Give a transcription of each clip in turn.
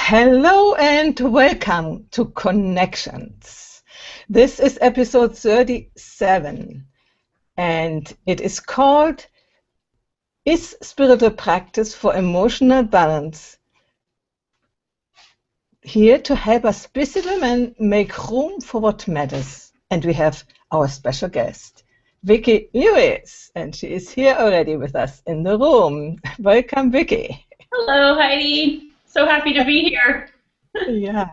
Hello and welcome to Connections. This is episode 37 and it is called Is Spiritual Practice for Emotional Balance here to help us busy women make room for what matters? And we have our special guest, Vicky Lewis, and she is here already with us in the room. Welcome, Vicky. Hello, Heidi. So happy to be here. Yeah.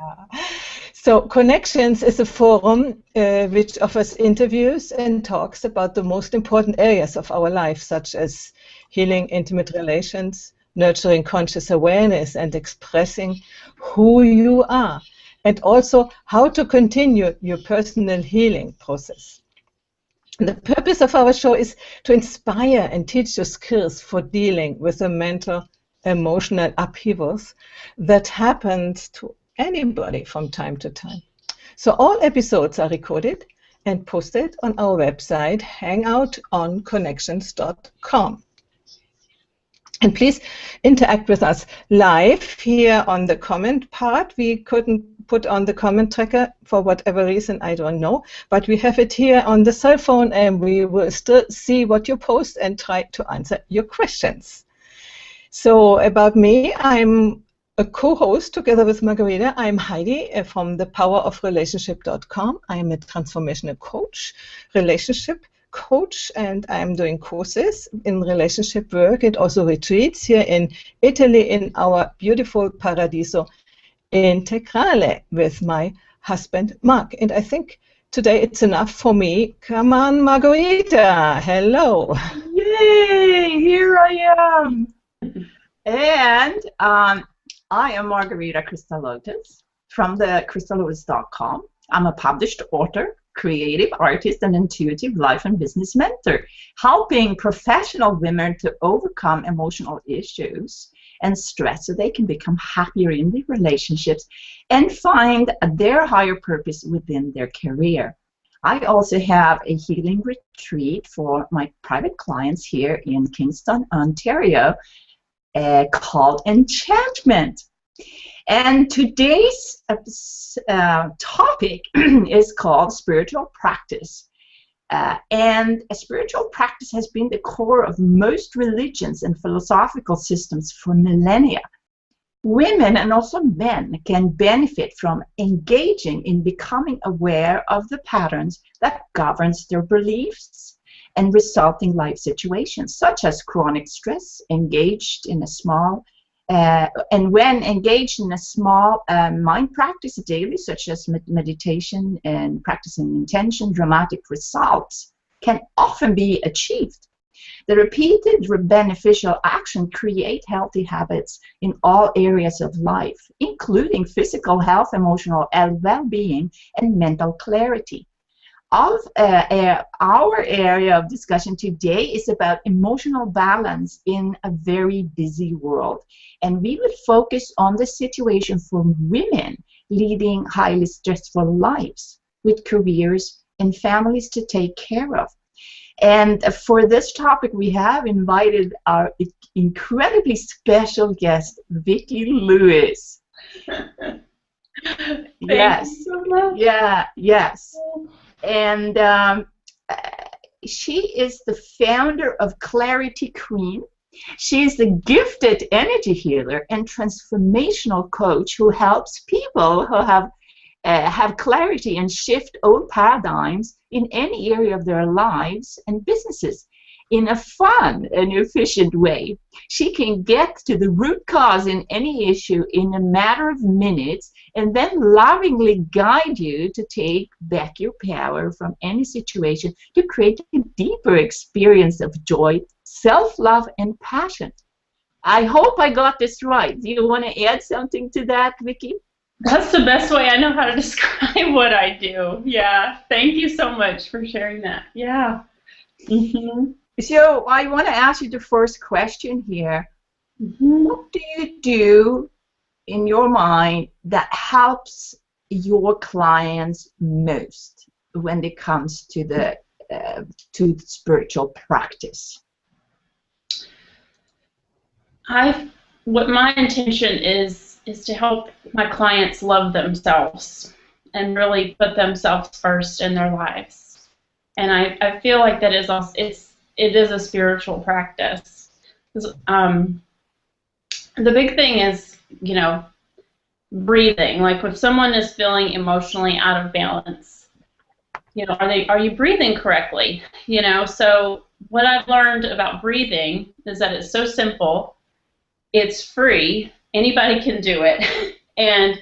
So Connections is a forum which offers interviews and talks about the most important areas of our life, such as healing intimate relations, nurturing conscious awareness, and expressing who you are, and also how to continue your personal healing process. The purpose of our show is to inspire and teach you skills for dealing with the mental, emotional upheavals that happens to anybody from time to time. So all episodes are recorded and posted on our website, hangoutonconnections.com. And please interact with us live here on the comment part. We couldn't put on the comment tracker for whatever reason, I don't know, but we have it here on the cell phone and we will still see what you post and try to answer your questions. So about me, I'm a co-host together with Margherita. I'm Heidi from thepowerofrelationship.com. I'm a transformational coach, relationship coach, and I'm doing courses in relationship work and also retreats here in Italy in our beautiful Paradiso Integrale with my husband, Mark. And I think today it's enough for me. Come on, Margherita. Hello. Yay, here I am. And I am Margherita Lotus from the crystallotus.com. I'm a published author, creative artist, and intuitive life and business mentor, helping professional women to overcome emotional issues and stress so they can become happier in their relationships and find their higher purpose within their career. I also have a healing retreat for my private clients here in Kingston, Ontario, called Enchantment. And today's topic is called spiritual practice. And a spiritual practice has been the core of most religions and philosophical systems for millennia. Women and also men can benefit from engaging in becoming aware of the patterns that governs their beliefs and resulting life situations, such as chronic stress, engaged in a small, and when engaged in a small mind practice daily, such as meditation and practicing intention, dramatic results can often be achieved. The repeated beneficial action create healthy habits in all areas of life, including physical health, emotional well-being, and mental clarity. Our area of discussion today is about emotional balance in a very busy world. And we will focus on the situation for women leading highly stressful lives with careers and families to take care of. And for this topic, we have invited our incredibly special guest, Vicky Lewis. Thank you so much. Yeah, yes. And she is the founder of Clarity Queen. She is the gifted energy healer and transformational coach who helps people who have clarity and shift old paradigms in any area of their lives and businesses in a fun and efficient way. She can get to the root cause in any issue in a matter of minutes and then lovingly guide you to take back your power from any situation to create a deeper experience of joy, self-love, and passion. I hope I got this right. Do you want to add something to that, Vicky? That's the best way I know how to describe what I do. Yeah. Thank you so much for sharing that. Yeah. Mm-hmm. So I want to ask you the first question here. Mm-hmm. What do you do in your mind that helps your clients most when it comes to the spiritual practice? What my intention is is to help my clients love themselves and really put themselves first in their lives. And I feel like that is also, it is a spiritual practice. The big thing is, you know, breathing. Like if someone is feeling emotionally out of balance, you know, are you breathing correctly? You know, so what I've learned about breathing is that it's so simple, it's free, anybody can do it, and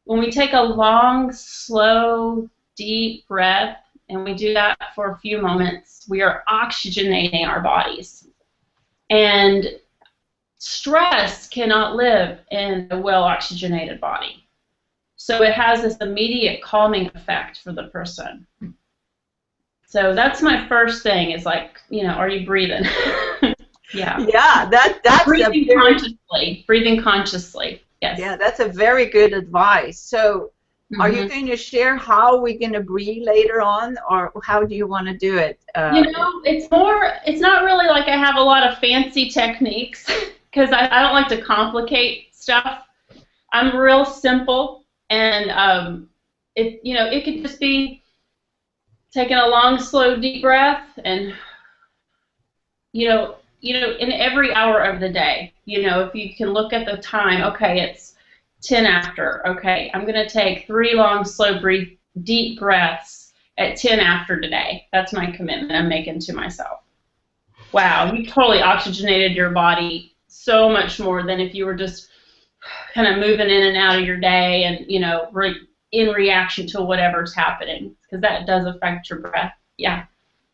when we take a long, slow, deep breath, and we do that for a few moments, we are oxygenating our bodies. And stress cannot live in a well-oxygenated body. So it has this immediate calming effect for the person. So that's my first thing is like, you know, are you breathing? Yeah. Yeah, that's breathing consciously. Breathing consciously. Yes. Yeah, that's a very good advice. So are you going to share how we're going to breathe later on, or how do you want to do it? You know, it's not really like I have a lot of fancy techniques because I don't like to complicate stuff. I'm real simple, and it could just be taking a long, slow, deep breath, and you know, in every hour of the day, you know, if you can look at the time, okay, it's 10 after, okay, I'm going to take 3 long, slow, deep breaths at 10 after today. That's my commitment I'm making to myself. Wow, you totally oxygenated your body so much more than if you were just kind of moving in and out of your day and, you know, in reaction to whatever's happening, because that does affect your breath. Yeah.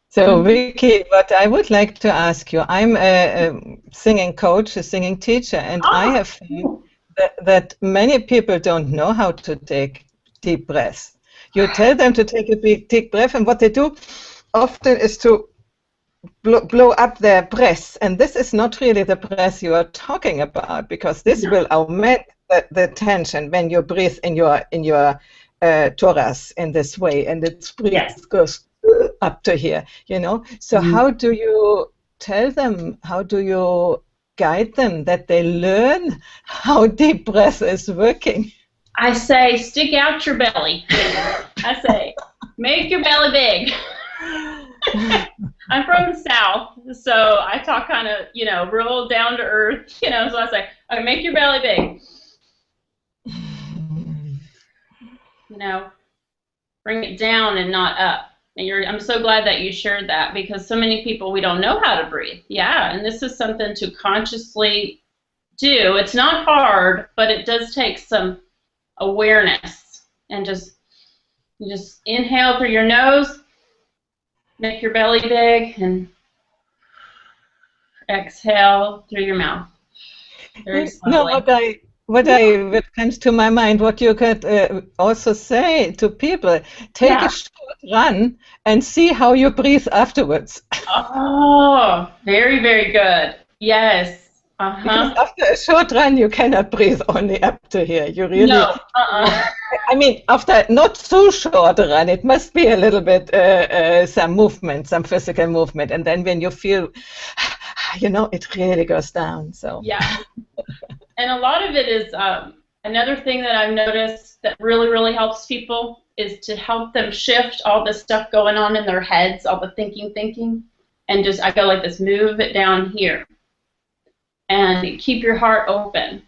So, Vicky, what I would like to ask you, I'm a singing coach, a singing teacher, and I have found that many people don't know how to take deep breaths. You tell them to take a big deep breath, and what they do often is to blow up their breath, and this is not really the breath you are talking about, because this will augment the tension when you breathe in your thorax in this way, and its breath goes up to here, you know. So how do you tell them, how do you guide them that they learn how deep breath is working? I say, stick out your belly. I say, make your belly big. I'm from the South, so I talk kind of, you know, real down to earth, you know, so I say, okay, make your belly big. You know, bring it down and not up. And I'm so glad that you shared that, because so many people, we don't know how to breathe. Yeah, and this is something to consciously do. It's not hard, but it does take some awareness. And you just inhale through your nose, make your belly big, and exhale through your mouth. Very slowly. No, what comes to my mind, what you could also say to people, take a short run and see how you breathe afterwards. Oh, very, very good. Yes. Because after a short run, you cannot breathe only up to here. You really. No. I mean, after not so short a run, it must be a little bit some movement, some physical movement, and then when you feel, you know, it really goes down. So. Yeah. And a lot of it is another thing that I've noticed that really, really helps people is to help them shift all this stuff going on in their heads, all the thinking, and just, I go like this, move it down here. And keep your heart open.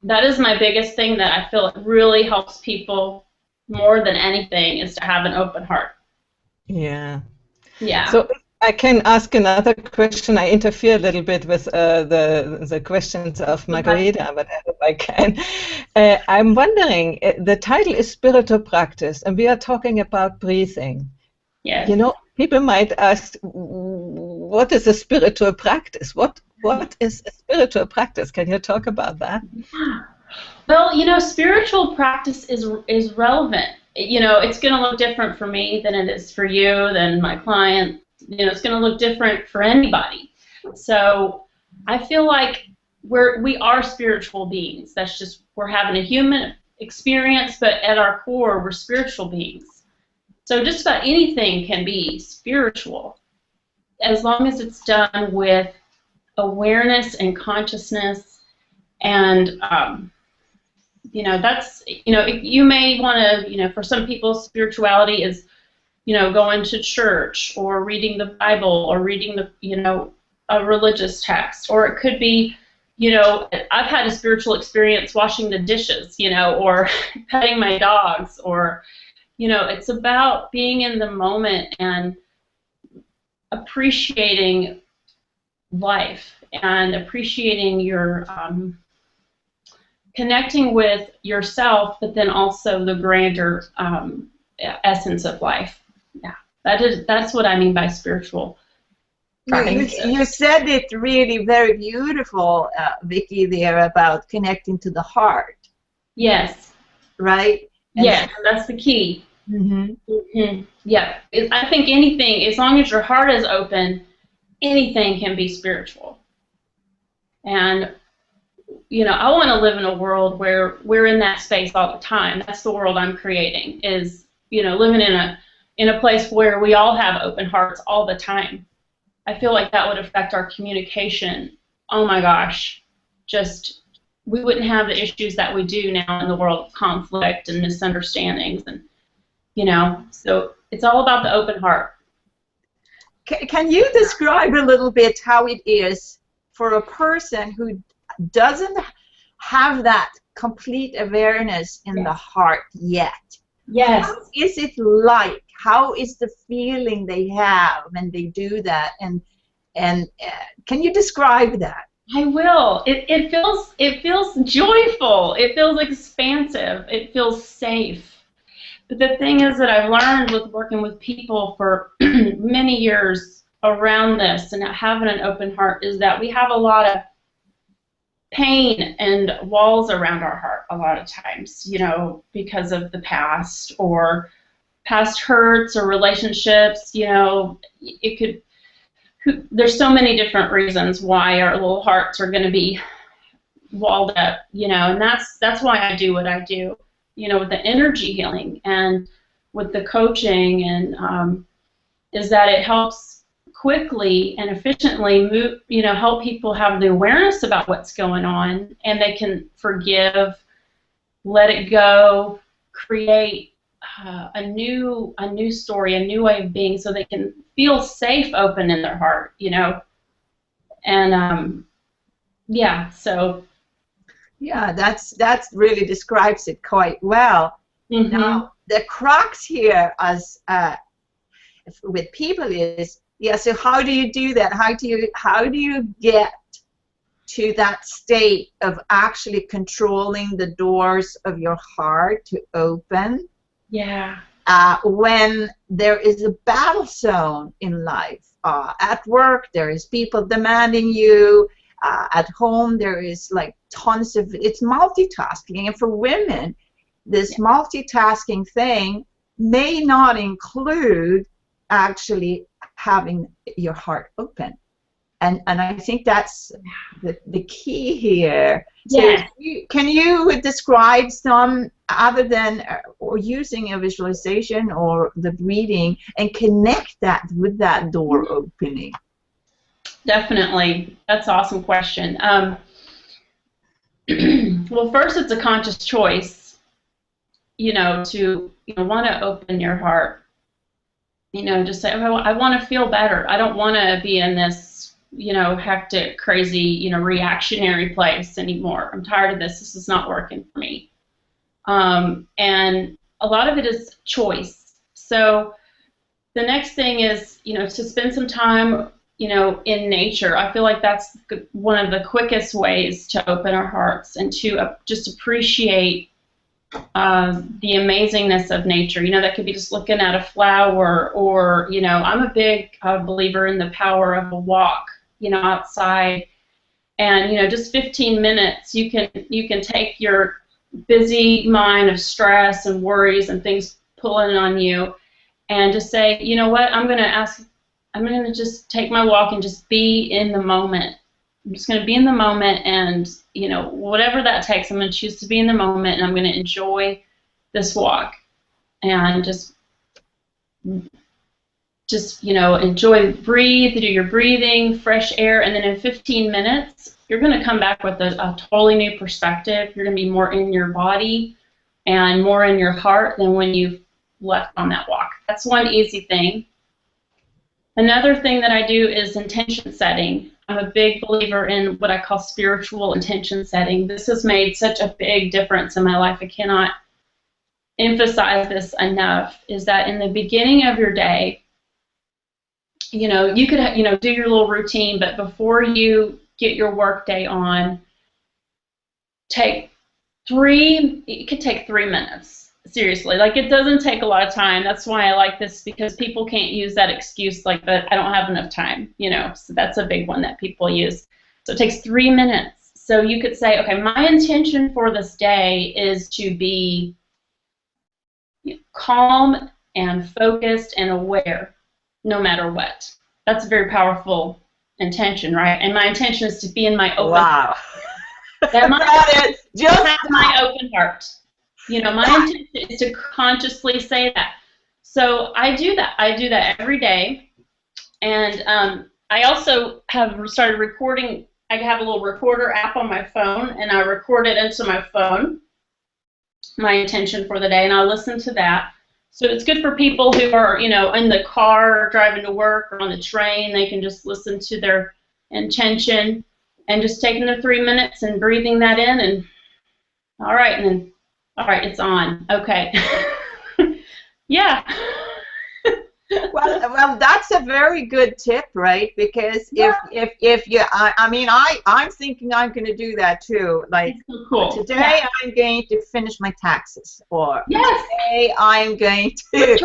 That is my biggest thing that I feel it really helps people more than anything, is to have an open heart. Yeah. Yeah. So I can ask another question. I interfere a little bit with the questions of Margherita, but I hope I can. I'm wondering, the title is Spiritual Practice, and we are talking about breathing. Yes. You know, people might ask, what is a spiritual practice? What is a spiritual practice? Can you talk about that? Well, you know, spiritual practice is relevant. You know, it's going to look different for me than it is for you, than my client. You know, it's going to look different for anybody. So I feel like we are spiritual beings. That's just, we're having a human experience, but at our core, we're spiritual beings. So just about anything can be spiritual, as long as it's done with awareness and consciousness And you know, that's, you know, you may want to, you know, for some people spirituality is, you know, going to church or reading the Bible or reading the, you know, a religious text, or it could be, you know, I've had a spiritual experience washing the dishes, you know, or petting my dogs, or, you know, it's about being in the moment and appreciating life and appreciating your connecting with yourself, but then also the grander essence of life. Yeah, that's what I mean by spiritual practices. You said it really very beautiful, Vicky, there about connecting to the heart. Yes. Right? Yes, that's the key. Mm-hmm. Mm-hmm. Yeah, I think anything, as long as your heart is open, anything can be spiritual. And you know, I want to live in a world where we're in that space all the time. That's the world I'm creating, is, you know, living in a place where we all have open hearts all the time. I feel like that would affect our communication. Oh my gosh, just, we wouldn't have the issues that we do now in the world of conflict and misunderstandings, and, you know, so it's all about the open heart. Can you describe a little bit how it is for a person who doesn't have that complete awareness in the heart yet? Yes. How is it like? How is the feeling they have when they do that? And can you describe that? I will. It feels joyful. It feels expansive. It feels safe. But the thing is that I've learned with working with people for many years around this and having an open heart is that we have a lot of pain and walls around our heart a lot of times, you know, because of the past or past hurts or relationships. You know, it could, there's so many different reasons why our little hearts are going to be walled up, you know, and that's why I do what I do, you know, with the energy healing and with the coaching, and is that it helps quickly and efficiently move, you know, help people have the awareness about what's going on, and they can forgive, let it go, create a new story, a new way of being, so they can feel safe, open in their heart, you know. And yeah, so yeah, that's really describes it quite well. Mm-hmm. Now the crux here as with people is, yeah, so how do you do that? How do you get to that state of actually controlling the doors of your heart to open? Yeah. When there is a battle zone in life, at work there is people demanding you, at home there is like tons of, it's multitasking, and for women this multitasking thing may not include actually having your heart open, and I think that's the key here. Yes. So can you describe some, other than or using a visualization or the breathing, and connect that with that door opening? Definitely. That's an awesome question. Well, first, it's a conscious choice, you know, to want to open your heart. You know, just say, oh, I want to feel better. I don't want to be in this, you know, hectic, crazy, you know, reactionary place anymore. I'm tired of this. This is not working for me. And a lot of it is choice. So the next thing is, you know, to spend some time, you know, in nature. I feel like that's one of the quickest ways to open our hearts and to just appreciate the amazingness of nature. You know, that could be just looking at a flower, or, you know, I'm a big believer in the power of a walk, you know, outside. And, you know, just 15 minutes, you can take your busy mind of stress and worries and things pulling on you, and just say, you know what, I'm going to just take my walk and just be in the moment. I'm just going to be in the moment, and, you know, whatever that takes, I'm going to choose to be in the moment, and I'm going to enjoy this walk, and just you know, breathe, do your breathing, fresh air, and then in 15 minutes, you're going to come back with a totally new perspective. You're going to be more in your body and more in your heart than when you've left on that walk. That's one easy thing. Another thing that I do is intention setting. I'm a big believer in what I call spiritual intention setting. This has made such a big difference in my life. I cannot emphasize this enough, is that in the beginning of your day, you could, do your little routine, but before you get your work day on, it could take 3 minutes. Seriously, like, it doesn't take a lot of time. That's why I like this, because people can't use that excuse like that I don't have enough time, so that's a big one that people use. So it takes 3 minutes. So you could say, okay, my intention for this day is to be calm and focused and aware no matter what. That's a very powerful intention, right? And my intention is to be in my open heart. That is just my open heart. My intention is to consciously say that. So I do that. I do that every day. And I also have started recording. I have a little recorder app on my phone, and I record it into my phone, my intention for the day, and I'll listen to that. So it's good for people who are, in the car or driving to work or on the train. They can just listen to their intention and just taking the 3 minutes and breathing that in, and all right, and then, all right, it's on. Okay. Yeah. Well, that's a very good tip, right? Because if you, I'm thinking I'm going to do that too. Like, so cool. Today I'm going to finish my taxes, or yes. Today I'm going to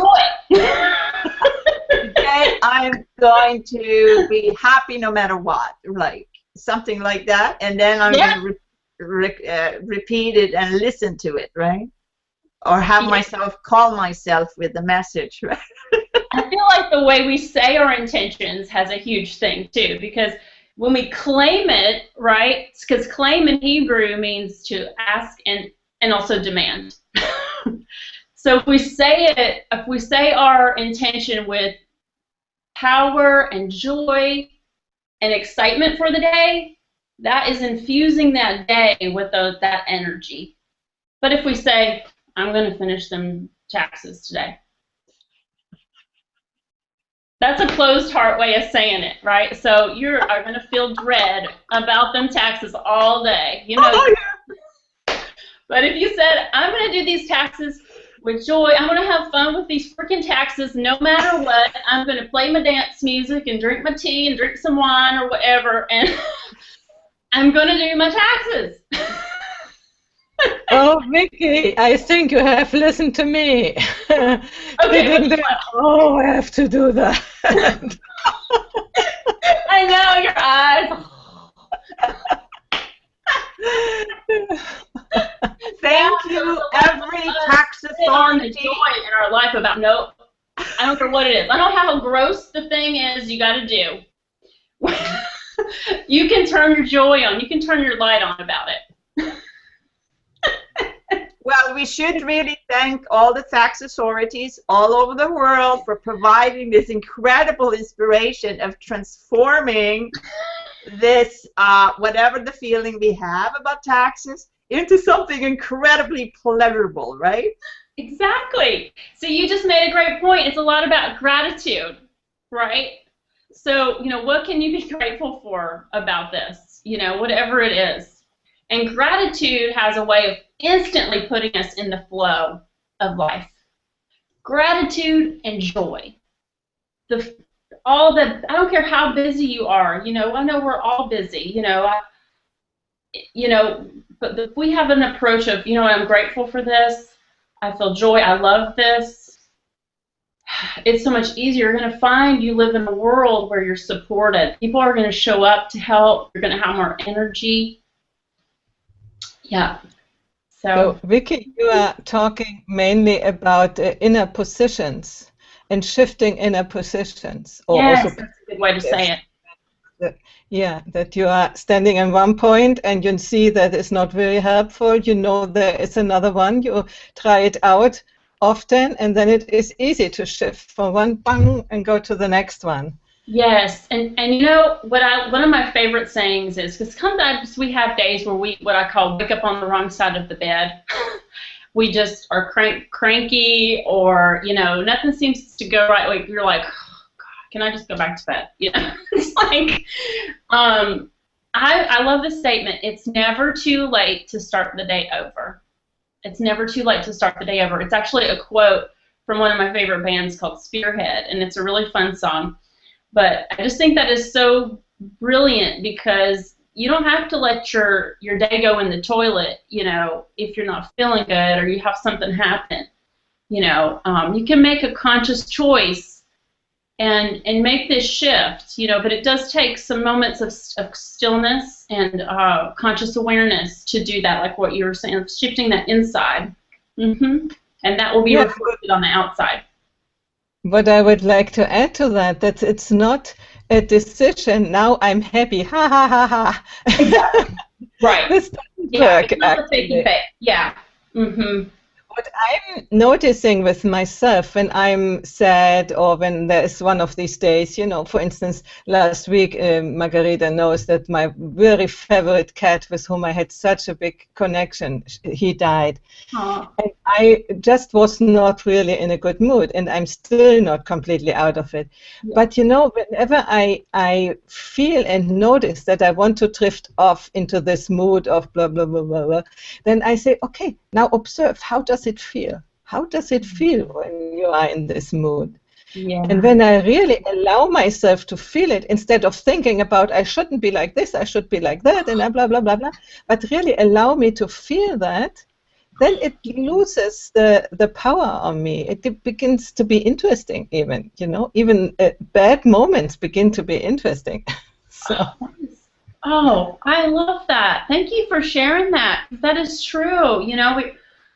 today I'm going to be happy no matter what, like something like that, and then I'm going to repeat it and listen to it, right? Or have myself call myself with the message, right? I feel like the way we say our intentions has a huge thing too, because when we claim it, right? Because claim in Hebrew means to ask and also demand. So if we say our intention with power and joy and excitement for the day, that is infusing that day with that energy. But if we say, I'm going to finish them taxes today, that's a closed heart way of saying it, right? So you are going to feel dread about them taxes all day, But if you said, I'm going to do these taxes with joy, I'm going to have fun with these freaking taxes no matter what, I'm going to play my dance music and drink my tea and drink some wine or whatever, and I'm going to do my taxes. Oh, Vicky, I think you have listened to me. Okay. Oh, I have to do that. I know, your eyes. Thank you, every tax authority. Joy in our life about I don't care what it is. I don't know how gross the thing is you got to do. You can turn your joy on. You can turn your light on about it. Well, we should really thank all the tax authorities all over the world for providing this incredible inspiration of transforming this, whatever the feeling we have about taxes, into something incredibly pleasurable, right? Exactly. So you just made a great point. It's a lot about gratitude, right? So, what can you be grateful for about this? Whatever it is. And gratitude has a way of instantly putting us in the flow of life. Gratitude and joy. I don't care how busy you are. I know we're all busy. But if we have an approach of, I'm grateful for this. I feel joy. I love this. It's so much easier. You're going to find you live in a world where you're supported. People are going to show up to help. You're going to have more energy. Yeah. So, Vicky, you are talking mainly about inner positions and shifting inner positions. Yes, that's a good way to say it. That you are standing in one point and you see that it's not very helpful. There is another one. You try it out often, and then it is easy to shift from one bang and go to the next one. Yes, and you know what one of my favorite sayings is, because sometimes we have days where we what I call wake up on the wrong side of the bed. We just are cranky, or you know nothing seems to go right. Like you're like, oh, God, can I just go back to bed? You know, it's like, I love this statement. It's never too late to start the day over. It's never too late to start the day over. It's actually a quote from one of my favorite bands called Spearhead, and it's a really fun song. But I just think that is so brilliant, because you don't have to let your day go in the toilet, you know, if you're not feeling good or you have something happen. You know, you can make a conscious choice and make this shift, you know, but it does take some moments of stillness and conscious awareness to do that, like what you were saying, shifting that inside. And that will be reflected on the outside. What I would like to add to that, that it's not a decision, now I'm happy, ha ha ha ha. Exactly. Right. This doesn't work. It's not taking faith. Yeah. What I'm noticing with myself when I'm sad, or when there is one of these days, you know, for instance, last week, Margherita knows that my very favorite cat, with whom I had such a big connection, he died. Aww. And I just was not really in a good mood, and I'm still not completely out of it. Yeah. But, you know, whenever I feel and notice that I want to drift off into this mood of blah, blah, blah, blah, blah, then I say, okay, now observe, how does it feel? How does it feel when you are in this mood? Yeah. And when I really allow myself to feel it, instead of thinking about I shouldn't be like this, I should be like that, and blah, blah, blah, blah, but really allow me to feel that, then it loses the power on me. It begins to be interesting even, you know, even bad moments begin to be interesting. So. Oh, I love that. Thank you for sharing that. That is true. You know,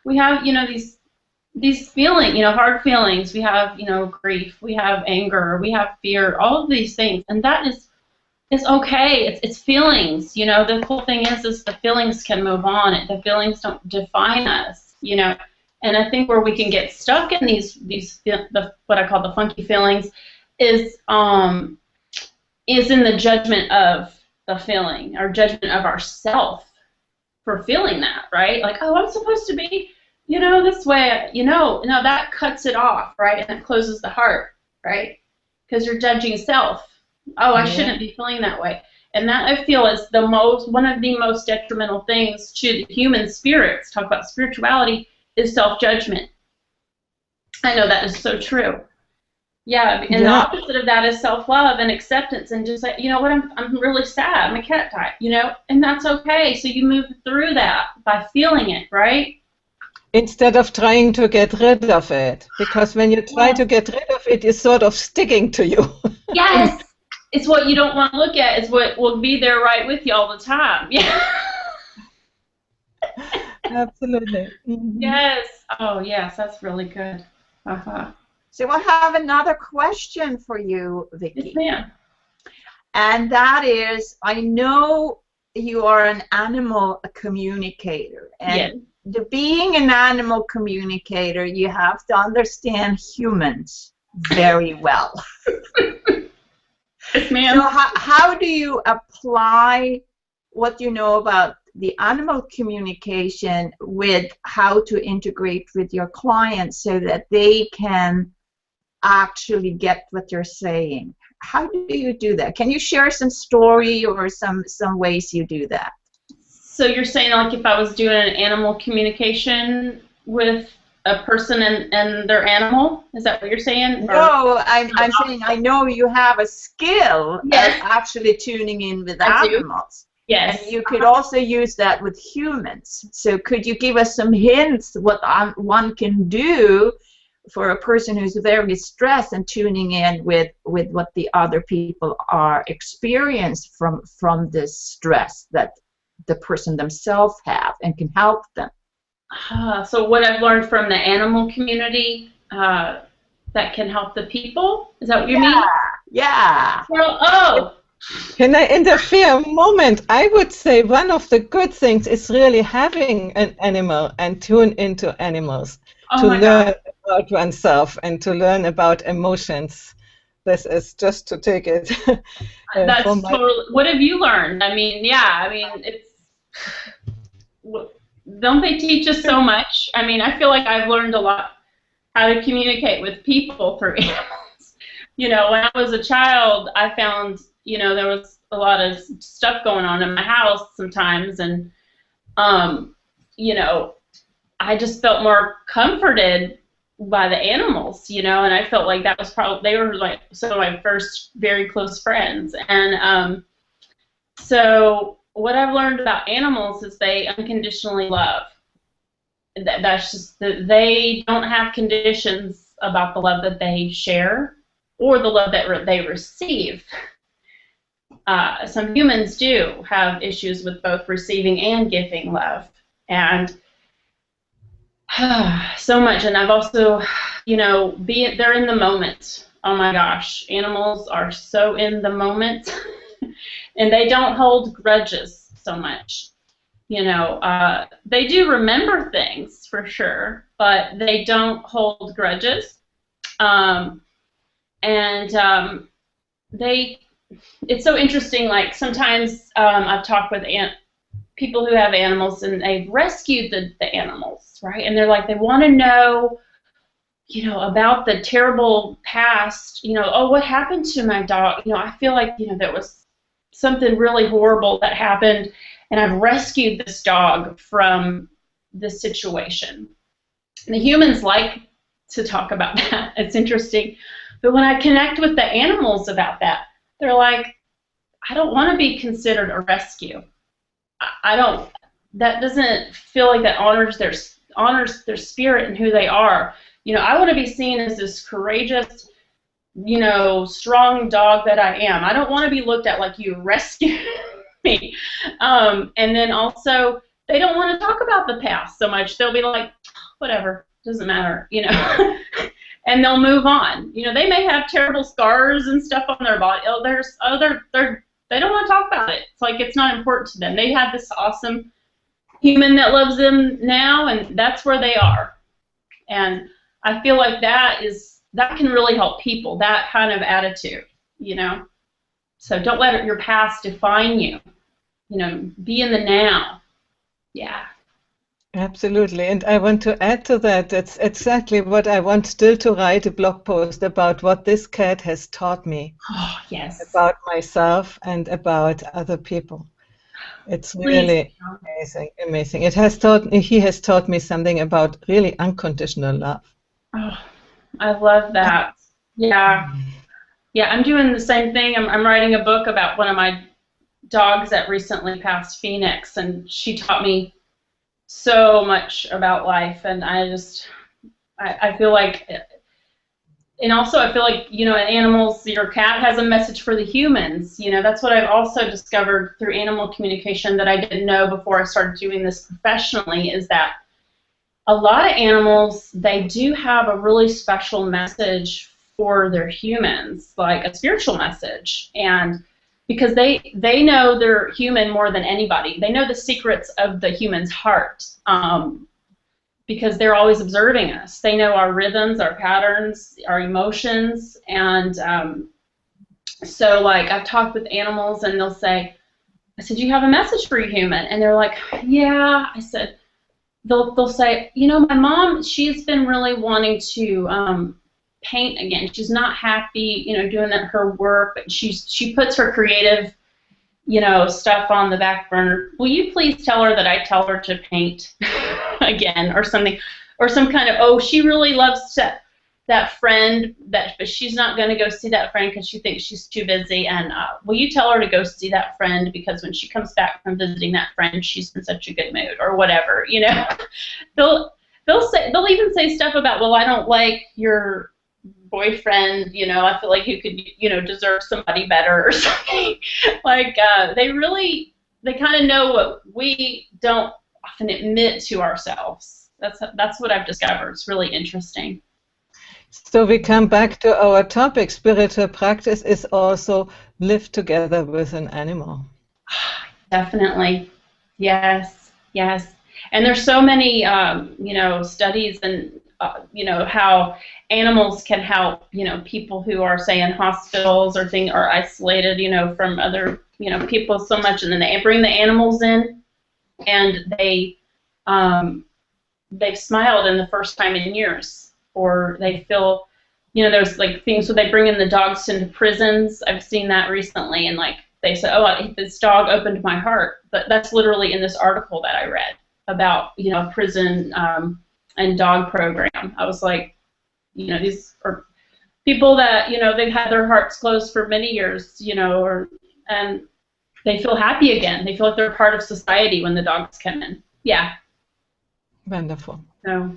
we have, you know, these feelings, you know, hard feelings. We have, you know, grief. We have anger. We have fear. All of these things, and that is okay. It's feelings. You know, the cool thing is the feelings can move on. The feelings don't define us. You know, and I think where we can get stuck in these what I call the funky feelings is in the judgment of the feeling, our judgment of ourself for feeling that, right? Like, oh, I'm supposed to be, you know, this way, you know, no, that cuts it off, right? And it closes the heart, right? Because you're judging self. Oh, I shouldn't be feeling that way. And that, I feel, is one of the most detrimental things to the human spirits. Talk about spirituality, is self-judgment. I know that is so true. Yeah, and the opposite of that is self-love and acceptance, and just like, you know what, I'm really sad, my cat died, you know, and that's okay. So you move through that by feeling it, right? Instead of trying to get rid of it, because when you try to get rid of it, it's sort of sticking to you. Yes, it's what you don't want to look at. It's what will be there right with you all the time. Yeah. Absolutely. Yes. Oh, yes, that's really good. So I have another question for you, Vicky. Yes, ma'am. And that is, I know you are an animal communicator, and being an animal communicator, you have to understand humans very well. Yes, ma'am. So how do you apply what you know about the animal communication with how to integrate with your clients so that they can actually get what you're saying? How do you do that? Can you share some story or some ways you do that? So you're saying, like, if I was doing an animal communication with a person and their animal? Is that what you're saying? No, I'm saying I know you have a skill of actually tuning in with animals. Yes. And you could also use that with humans. So could you give us some hints what one can do for a person who's very stressed and tuning in with what the other people are experiencing from this stress that the person themselves have, and can help them? So what I've learned from the animal community that can help the people? Is that what you mean? Yeah. Well, Can I interfere a moment? I would say one of the good things is really having an animal and tune into animals to learn about oneself and to learn about emotions. this is just to take it. That's totally. What have you learned? I mean, yeah. I mean, it's. Don't they teach us so much? I mean, I feel like I've learned a lot how to communicate with people through animals. You know, when I was a child, I found, you know, there was a lot of stuff going on in my house sometimes, and you know, I just felt more comforted by the animals, you know, and I felt like that was probably, they were like some of my first very close friends. And so what I've learned about animals is they unconditionally love. That's just, they don't have conditions about the love that they share or the love that they receive. Some humans do have issues with both receiving and giving love. And so much. And I've also, you know, they're in the moment. Oh my gosh, animals are so in the moment. And they don't hold grudges so much. You know, they do remember things for sure, but they don't hold grudges. It's so interesting, like sometimes I've talked with people who have animals and they've rescued the animals, right? And they're like, they want to know, you know, about the terrible past, you know, oh, what happened to my dog? You know, I feel like, you know, there was something really horrible that happened and I've rescued this dog from this situation. And the humans like to talk about that. It's interesting. But when I connect with the animals about that, they're like, I don't want to be considered a rescue. I don't. That doesn't feel like that honors their spirit and who they are. You know, I want to be seen as this courageous, you know, strong dog that I am. I don't want to be looked at like you rescued me. And then also, they don't want to talk about the past so much. They'll be like, whatever, doesn't matter, you know. And they'll move on. You know, they may have terrible scars and stuff on their body. Oh, they don't want to talk about it. It's like it's not important to them. They have this awesome human that loves them now, and that's where they are. And I feel like that can really help people, that kind of attitude, you know. So don't let your past define you. You know, be in the now. Yeah. Absolutely, and I want to add to that, that's exactly what I want still to write a blog post about what this cat has taught me. Oh, yes. About myself and about other people. It's really amazing. He has taught me something about really unconditional love. Oh, I love that. Yeah. Yeah, I'm doing the same thing. I'm writing a book about one of my dogs that recently passed, Phoenix, and she taught me so much about life, and I feel like, and also I feel like, you know, animals, your cat has a message for the humans. You know, that's what I've also discovered through animal communication that I didn't know before I started doing this professionally, is that a lot of animals, they do have a really special message for their humans, like a spiritual message. And because they know they're human more than anybody. They know the secrets of the human's heart, because they're always observing us. They know our rhythms, our patterns, our emotions, and so like I've talked with animals and they'll say, I said, you have a message for your human? And they're like, yeah. I said, they'll say, you know, my mom, she's been really wanting to paint again. She's not happy, you know, doing her work, but she puts her creative, you know, stuff on the back burner. Will you please tell her that I tell her to paint again, or something, or some kind of, oh, she really loves that friend, but she's not going to go see that friend because she thinks she's too busy, and will you tell her to go see that friend because when she comes back from visiting that friend, she's in such a good mood, or whatever, you know. They'll even say stuff about, well, I don't like your boyfriend, you know, I feel like you could, you know, deserve somebody better or something. Like they kind of know what we don't often admit to ourselves. That's what I've discovered. It's really interesting. So we come back to our topic. Spiritual practice is also live together with an animal. Definitely. Yes, yes. And there's so many, you know, studies, and you know, how animals can help, you know, people who are, say, in hospitals or are isolated, you know, from other, you know, people so much, and then they bring the animals in, and they've smiled in the first time in years, or they feel, you know, there's like things where they bring in the dogs into prisons. I've seen that recently, and like they say, oh, this dog opened my heart. But that's literally in this article that I read about, you know, prison and dog program. I was like, you know, these are people that, you know, they've had their hearts closed for many years, you know, and they feel happy again. They feel like they're part of society when the dogs come in. Yeah. Wonderful. So,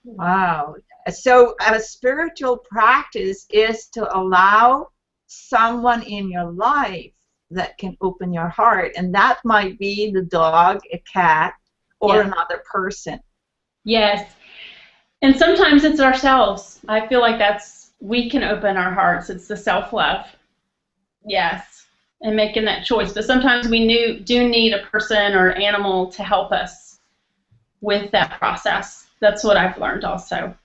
Wow. So a spiritual practice is to allow someone in your life that can open your heart, and that might be the dog, a cat, or another person. Yes. And sometimes it's ourselves. I feel like we can open our hearts. It's the self-love. Yes. And making that choice. But sometimes we do need a person or animal to help us with that process. That's what I've learned also.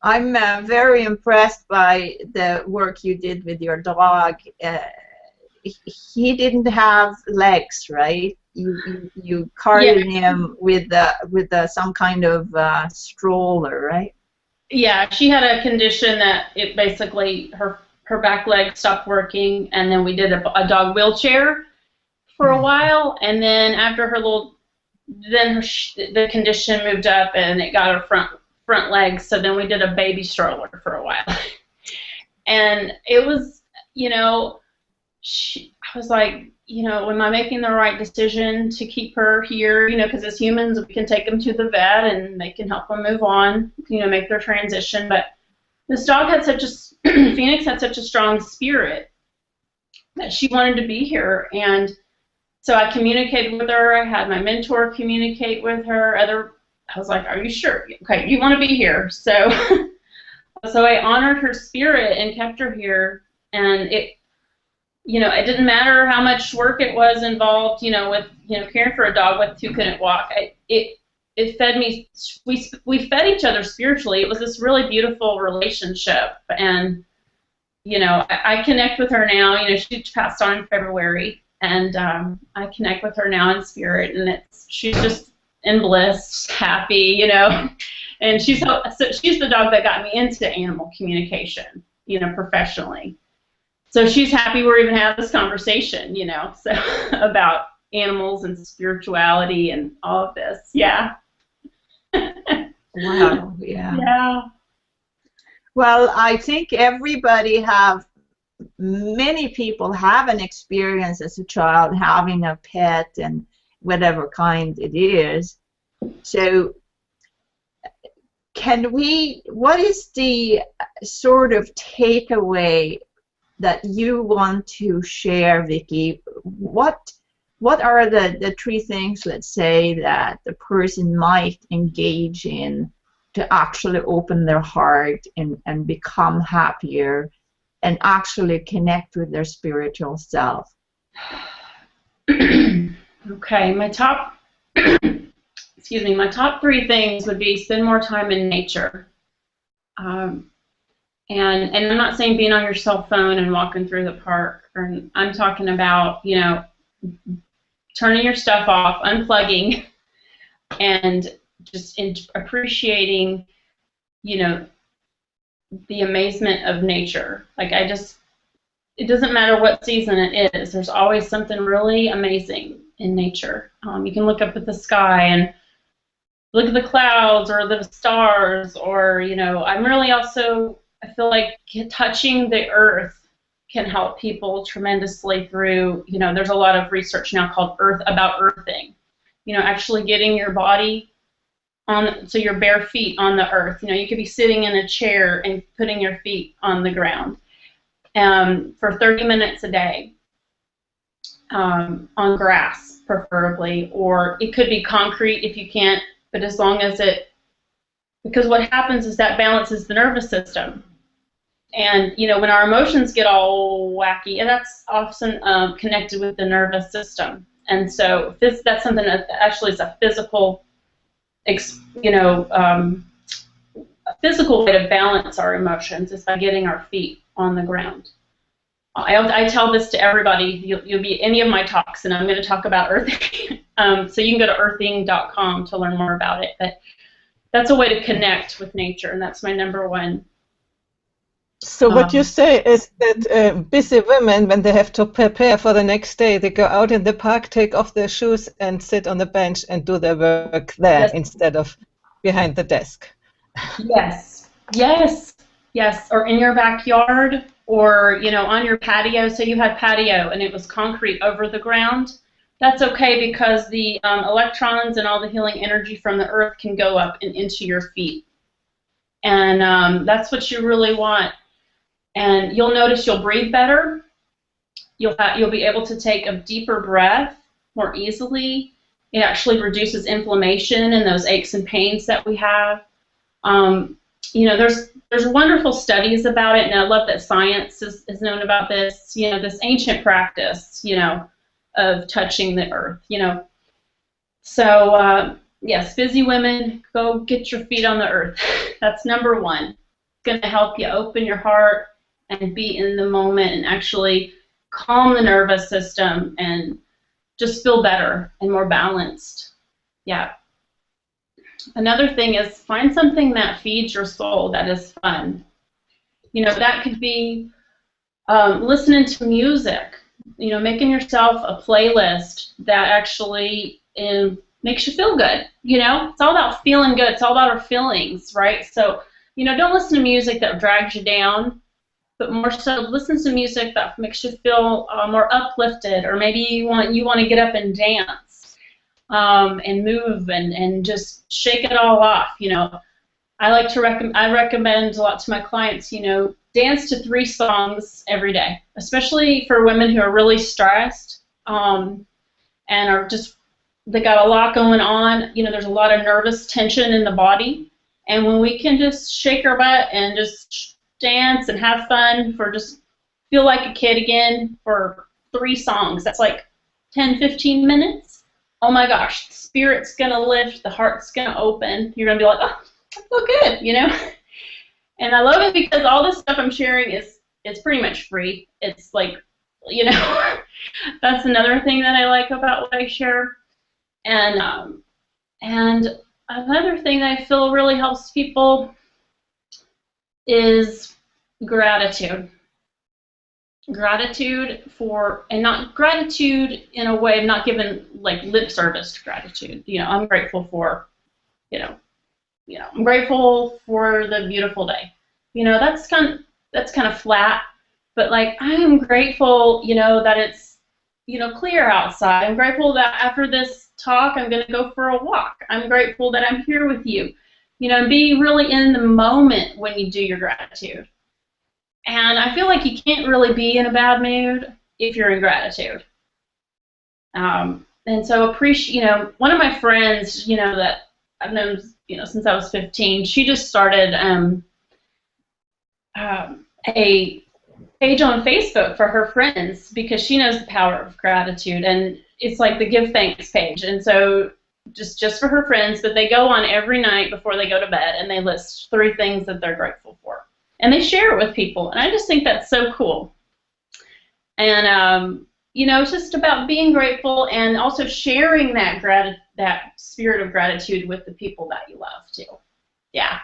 I'm very impressed by the work you did with your dog. He didn't have legs, right? You carried him with some kind of stroller, right? Yeah, she had a condition that it basically her back leg stopped working, and then we did a dog wheelchair for a while, and then after the condition moved up and it got her front legs, so then we did a baby stroller for a while. And it was, you know, I was like, you know, am I making the right decision to keep her here? You know, because as humans, we can take them to the vet and they can help them move on, you know, make their transition. But this dog had Phoenix had such a strong spirit that she wanted to be here. And so I communicated with her. I had my mentor communicate with her. I was like, are you sure? Okay, you want to be here. So I honored her spirit and kept her here. And it, you know, it didn't matter how much work it was involved, you know, with, you know, caring for a dog who couldn't walk. It fed me. We fed each other spiritually. It was this really beautiful relationship. And, you know, I connect with her now. You know, she passed on in February. And I connect with her now in spirit, and she's just in bliss, happy, you know. And she's the dog that got me into animal communication, you know, professionally. So she's happy we're even having this conversation, you know, so about animals and spirituality and all of this. Yeah. Wow. Yeah. Yeah. Well, I think many people have an experience as a child having a pet and whatever kind it is. So what is the sort of takeaway that you want to share, Vicky? What are the three things, let's say, that the person might engage in to actually open their heart and become happier and actually connect with their spiritual self? Okay, my top three things would be spend more time in nature. And I'm not saying being on your cell phone and walking through the park. I'm talking about, you know, turning your stuff off, unplugging, and just appreciating, you know, the amazement of nature. Like it doesn't matter what season it is. There's always something really amazing in nature. You can look up at the sky and look at the clouds or the stars, or, you know, I feel like touching the earth can help people tremendously through, you know, there's a lot of research now called about earthing. You know, actually getting your body so your bare feet on the earth. You know, you could be sitting in a chair and putting your feet on the ground for 30 minutes a day on grass, preferably, or it could be concrete if you can't, but as long as because what happens is that balances the nervous system. And, you know, when our emotions get all wacky, and that's often connected with the nervous system. And so that's something that actually is a physical a physical way to balance our emotions is by getting our feet on the ground. I tell this to everybody. You'll be any of my talks, and I'm going to talk about earthing. So you can go to earthing.com to learn more about it. But that's a way to connect with nature, and that's my number one. So what you say is that busy women, when they have to prepare for the next day, they go out in the park, take off their shoes, and sit on the bench and do their work there Yes. instead of behind the desk. Yes, yes, yes. Or in your backyard, or on your patio. So you had patio and it was concrete over the ground. That's okay, because the electrons and all the healing energy from the earth can go up and into your feet, and that's what you really want. And you'll notice you'll breathe better. You'll be able to take a deeper breath more easily. It actually reduces inflammation and those aches and pains that we have. There's wonderful studies about it, and I love that science is known about this. This ancient practice, of touching the earth. So yes, busy women, go get your feet on the earth. That's number one. It's going to help you open your heart and be in the moment and actually calm the nervous system and just feel better and more balanced. Yeah. Another thing is find something that feeds your soul, that is fun. That could be listening to music, making yourself a playlist that actually makes you feel good. It's all about feeling good. It's all about our feelings, right? So, don't listen to music that drags you down, but more so listen to music that makes you feel more uplifted, or maybe you want to get up and dance. And move and just shake it all off. I recommend a lot to my clients, dance to 3 songs every day, especially for women who are really stressed and are they got a lot going on. There's a lot of nervous tension in the body, and when we can just shake our butt and just dance and have fun just feel like a kid again for 3 songs, that's like 10-15 minutes. Oh my gosh, the spirit's going to lift, the heart's going to open. You're going to be like, oh, I feel good, And I love it because all this stuff I'm sharing is pretty much free. It's like, that's another thing that I like about what I share. And another thing that I feel really helps people is gratitude. Gratitude and not gratitude in a way of not giving like lip service to gratitude. I'm grateful for, I'm grateful for the beautiful day. That's kind of flat, but like I am grateful, that it's, clear outside. I'm grateful that after this talk I'm going to go for a walk. I'm grateful that I'm here with you. Be really in the moment when you do your gratitude. And I feel like you can't really be in a bad mood if you're in gratitude. And so one of my friends, that I've known, since I was 15, she just started a page on Facebook for her friends because she knows the power of gratitude, and it's like the give thanks page. And so just for her friends, but they go on every night before they go to bed and they list 3 things that they're grateful for. And they share it with people, and I just think that's so cool. And it's just about being grateful and also sharing that spirit of gratitude with the people that you love too. Yeah,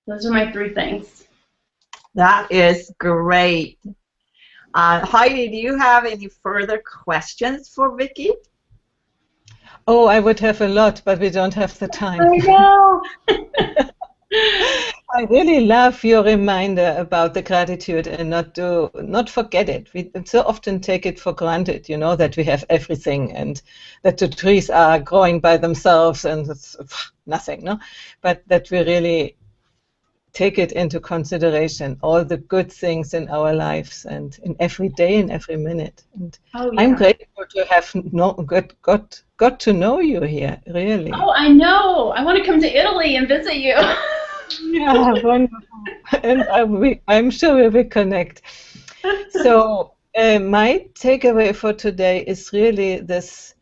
those are my 3 things. That is great. Heidi, do you have any further questions for Vicky? Oh, I would have a lot, but we don't have the time. I know. I really love your reminder about the gratitude and not forget it. We so often take it for granted, that we have everything and that the trees are growing by themselves and it's nothing, no? But that we really take it into consideration, all the good things in our lives and in every day and every minute. And I'm grateful to have got to know you here, really. Oh, I know. I want to come to Italy and visit you. Yeah, wonderful. And I'm sure we will connect. So my takeaway for today is really this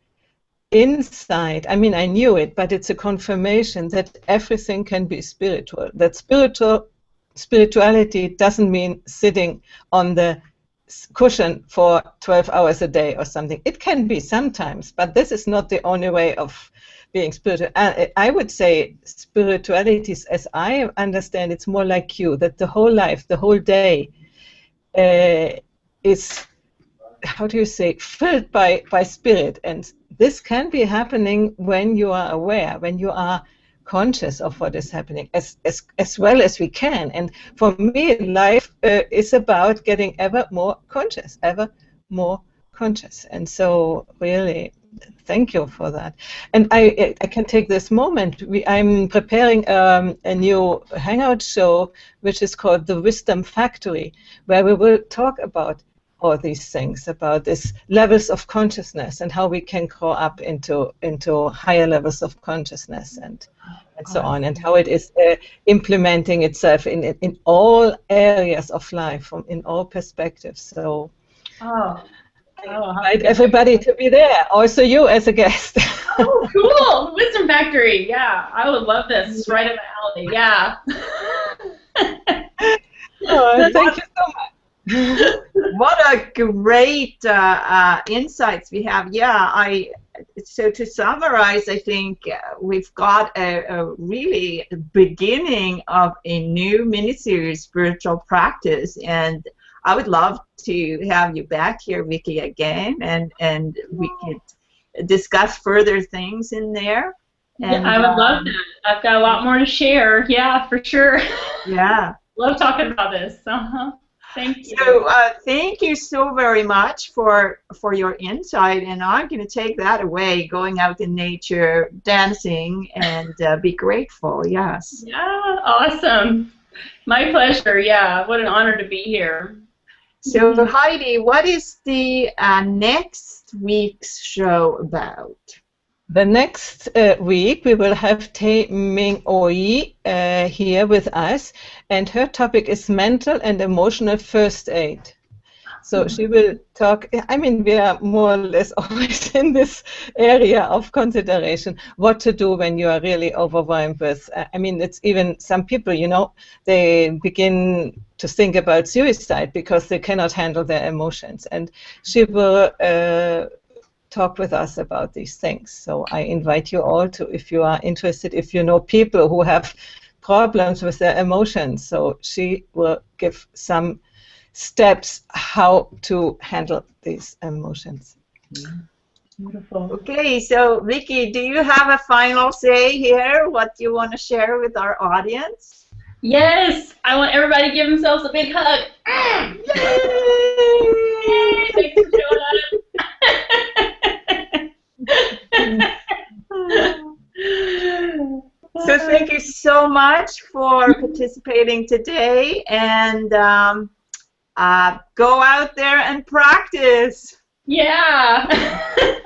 insight. I mean, I knew it, but it's a confirmation that everything can be spiritual. That spirituality doesn't mean sitting on the cushion for 12 hours a day or something. It can be sometimes, but this is not the only way of being spiritual. I would say spirituality, as I understand, it's more like you, that the whole life, the whole day is, how do you say, filled by spirit. And this can be happening when you are aware, when you are conscious of what is happening, as well as we can. And for me, life is about getting ever more conscious, ever more conscious. And so really, thank you for that. And I can take this moment. I'm preparing a new Hangout show, which is called The Wisdom Factory, where we will talk about all these things, about these levels of consciousness and how we can grow up into higher levels of consciousness and so on, and how it is implementing itself in all areas of life, in all perspectives. So I invite everybody to be there, also you as a guest. Oh, cool! Wisdom Factory, yeah. I would love this. It's right up my alley, yeah. Oh, thank you so much. What a great insights we have. Yeah, so to summarize, I think we've got a really beginning of a new mini-series, Spiritual Practice, and I would love to have you back here, Vicky, again, and we could discuss further things in there. And, yeah, I would love that. I've got a lot more to share. Yeah, for sure. Yeah. Love talking about this. Thank you. So thank you so very much for your insight, and I'm going to take that away, going out in nature, dancing, and be grateful. Yes. Yeah, awesome. My pleasure. Yeah, what an honor to be here. So Heidi, what is the next week's show about? The next week we will have Tae Ming Oi here with us, and her topic is mental and emotional first aid. So she will talk, I mean, we are more or less always in this area of consideration, what to do when you are really overwhelmed with, I mean, it's even some people, you know, they begin to think about suicide because they cannot handle their emotions. And she will talk with us about these things. So I invite you all to, if you are interested, if you know people who have problems with their emotions, so she will give some steps how to handle these emotions. Beautiful. Okay, so Vicky, do you have a final say here? What you want to share with our audience? Yes, I want everybody to give themselves a big hug. Yay! Thanks for showing up. So thank you so much for participating today, and go out there and practice. Yeah.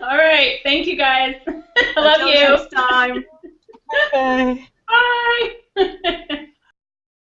All right. Thank you, guys. I love you. Until next time. Bye.